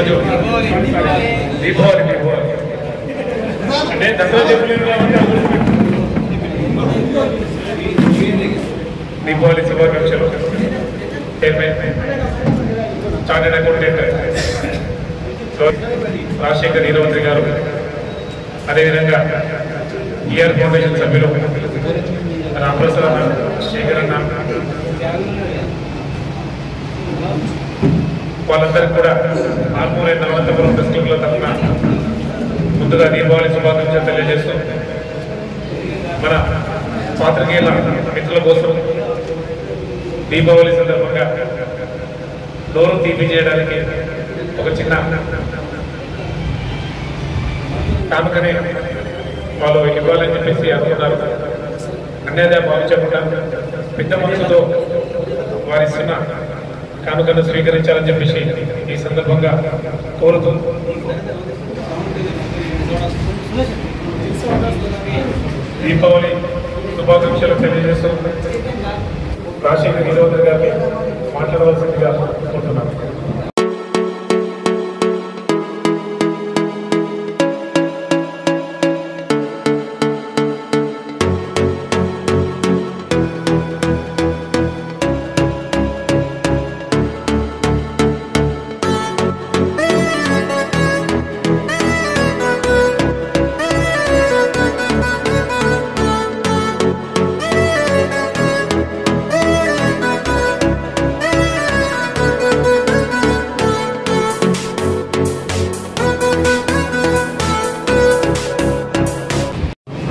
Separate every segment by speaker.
Speaker 1: ఈరోజు దీపావళి అంటే దసరా చెప్పలేదు కాబట్టి దీపావళి శుభాకాంక్షలు. చార్టెడ్ అకౌంటెంట్ రాజశేఖర్ నీలవంత్రి గారు, అదేవిధంగా ఈఆర్ ఫౌండేషన్ సభ్యులు రామప్రసాద్ అన్న, శేఖర్ అన్న, వాళ్ళందరికీ కూడా ఆర్మూర్ అండ్ అనంతపురం డిస్ట్రిక్ట్లో తరఫున ముందుగా దీపావళి శుభాకాంక్షలు తెలియజేస్తూ మన పాత్రికేయుల మిత్రుల కోసం దీపావళి సందర్భంగా నోరు తీపి చేయడానికి ఒక చిన్న కానుకనే వాళ్ళు ఇవ్వాలని చెప్పేసి అనుకున్నారు. అన్యాదా భావించకుండా పెద్ద మనసుతో వారిస్తున్న కానుకను స్వీకరించాలని చెప్పేసి ఈ సందర్భంగా కోరుతూ దీపావళి శుభాకాంక్షలు తెలియజేస్తూ రాజశేఖర్ నీలవంత్రి గారిని మాట్లాడవలసిందిగా కోరుతున్నాను.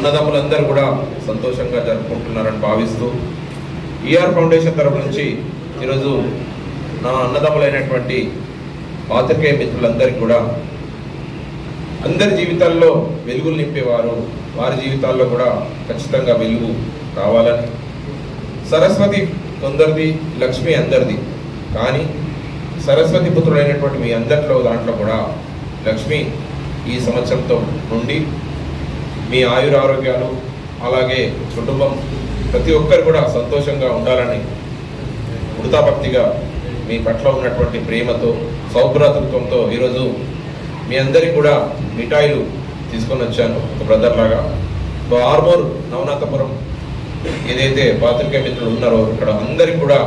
Speaker 2: అన్నదమ్ములందరూ కూడా సంతోషంగా జరుపుకుంటున్నారని భావిస్తూ ఈఆర్ ఫౌండేషన్ తరఫు నుంచి ఈరోజు నా అన్నదమ్ములైనటువంటి పాత్రికేయ మిత్రులందరికీ కూడా అందరి జీవితాల్లో వెలుగులు నింపేవారు, వారి జీవితాల్లో కూడా ఖచ్చితంగా వెలుగు రావాలని, సరస్వతి కొందరిది, లక్ష్మి అందరిది, కానీ సరస్వతి పుత్రుడైనటువంటి మీ అందరిలో దాంట్లో కూడా లక్ష్మి ఈ సంవత్సరంతో నుండి మీ ఆయురారోగ్యాలు అలాగే కుటుంబం ప్రతి ఒక్కరు కూడా సంతోషంగా ఉండాలని వృతాభక్తిగా మీ పట్ల ఉన్నటువంటి ప్రేమతో సౌభ్రాతృత్వంతో ఈరోజు మీ అందరికీ కూడా మిఠాయిలు తీసుకొని వచ్చాను. ఒక బ్రదర్ లాగా ఆర్మూర్ నవనాథపురం ఏదైతే పాత్రికేయ మిత్రులు ఉన్నారో ఇక్కడ అందరికీ కూడా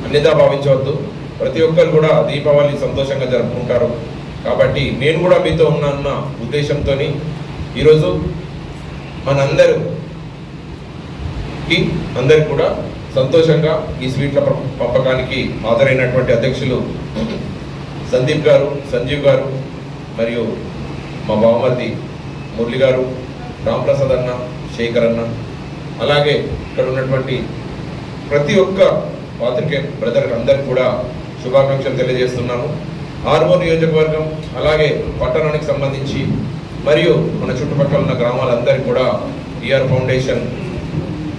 Speaker 2: అన్యదా భావించవద్దు, ప్రతి ఒక్కరు కూడా దీపావళి సంతోషంగా జరుపుకుంటారు. కాబట్టి నేను కూడా మీతో ఉన్న ఉద్దేశంతో ఈరోజు అందరికి కూడా సంతోషంగా ఈ స్వీట్ల పంపకానికి హాజరైనటువంటి అధ్యక్షులు సందీప్ గారు, సంజీవ్ గారు, మరియు మా బావమర్ది మురళి గారు, రామప్రసాద్ అన్న, శేఖర్ అన్న, అలాగే ఇక్కడ ఉన్నటువంటి ప్రతి ఒక్క పాత్రికేయ బ్రదర్ అందరికి కూడా శుభాకాంక్షలు తెలియజేస్తున్నాను. ఆర్మూర్ నియోజకవర్గం అలాగే పట్టణానికి సంబంధించి మరియు మన చుట్టుపక్కల ఉన్న గ్రామాలందరికీ కూడా ఈఆర్ ఫౌండేషన్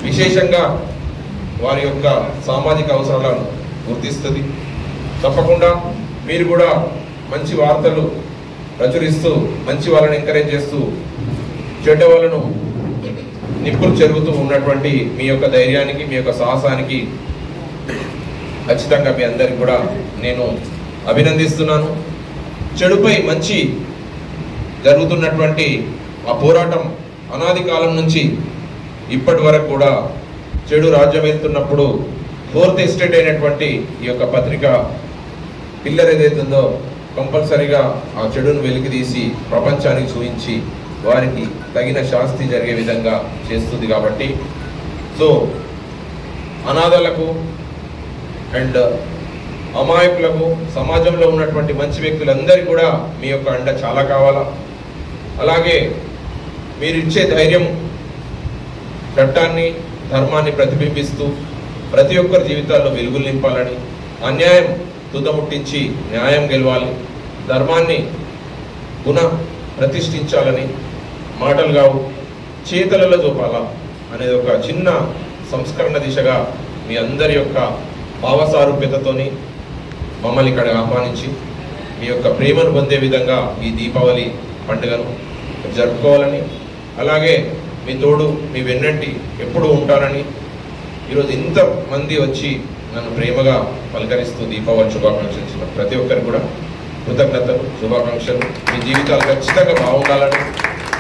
Speaker 2: విశేషంగా వారి యొక్క సామాజిక అవసరాలను గుర్తిస్తుంది. తప్పకుండా మీరు కూడా మంచి వార్తలు ప్రచురిస్తూ మంచి వాళ్ళని ఎంకరేజ్ చేస్తూ చెడ్డ వాళ్ళను నిప్పులు చెరుగుతూ ఉన్నటువంటి మీ యొక్క ధైర్యానికి, మీ యొక్క సాహసానికి ఖచ్చితంగా మీ అందరికి కూడా నేను అభినందిస్తున్నాను. చెడుపై మంచి జరుగుతున్నటువంటి ఆ పోరాటం అనాది కాలం నుంచి ఇప్పటి వరకు కూడా చెడు రాజ్యం వెళ్తున్నప్పుడు ఫోర్త్ ఎస్టేట్ అయినటువంటి ఈ యొక్క పత్రిక పిల్లర్ ఏదైతుందో కంపల్సరీగా ఆ చెడును వెలికితీసి ప్రపంచానికి చూపించి వారికి తగిన శాస్తి జరిగే విధంగా చేస్తుంది. కాబట్టి సో అనాథలకు అండ్ అమాయకులకు సమాజంలో ఉన్నటువంటి మంచి వ్యక్తులందరికీ కూడా మీ యొక్క అండ చాలా కావాలా. అలాగే మీరు ఇచ్చే ధైర్యం చట్టాన్ని, ధర్మాన్ని ప్రతిబింబిస్తూ ప్రతి ఒక్కరి జీవితాల్లో వెలుగులు నింపాలని, అన్యాయం తుదముట్టించి న్యాయం గెలవాలి, ధర్మాన్ని ప్రతిష్ఠించాలని మాటలు కావు చేతలలో చూపాలా అనేది ఒక చిన్న సంస్కరణ దిశగా మీ అందరి యొక్క భావసారూప్యతతోని మమ్మల్ని ఇక్కడ ఆహ్వానించి మీ యొక్క ప్రేమను పొందే విధంగా ఈ దీపావళి పండుగను జరుపుకోవాలని, అలాగే మీ తోడు మీ వెన్నంటి ఎప్పుడు ఉంటానని ఈరోజు ఇంతమంది వచ్చి నన్ను ప్రేమగా పలకరిస్తూ దీపావళి శుభాకాంక్షలు ఇచ్చిన ప్రతి ఒక్కరికి కూడా కృతజ్ఞతలు, శుభాకాంక్షలు. మీ జీవితాలు ఖచ్చితంగా బాగుండాలని,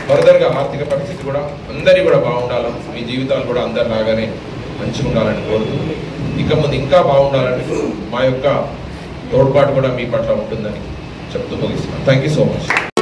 Speaker 2: ఫర్దర్గా ఆర్థిక పరిస్థితి కూడా అందరి కూడా బాగుండాలని, మీ జీవితాలు కూడా అందరు లాగానే మంచిగా ఉండాలని కోరుతూ, ఇక ముందు ఇంకా బాగుండాలని మా యొక్క తోడ్పాటు కూడా మీ పట్ల ఉంటుందని చెప్తూ ముగిస్తున్నాను. Thank you so much.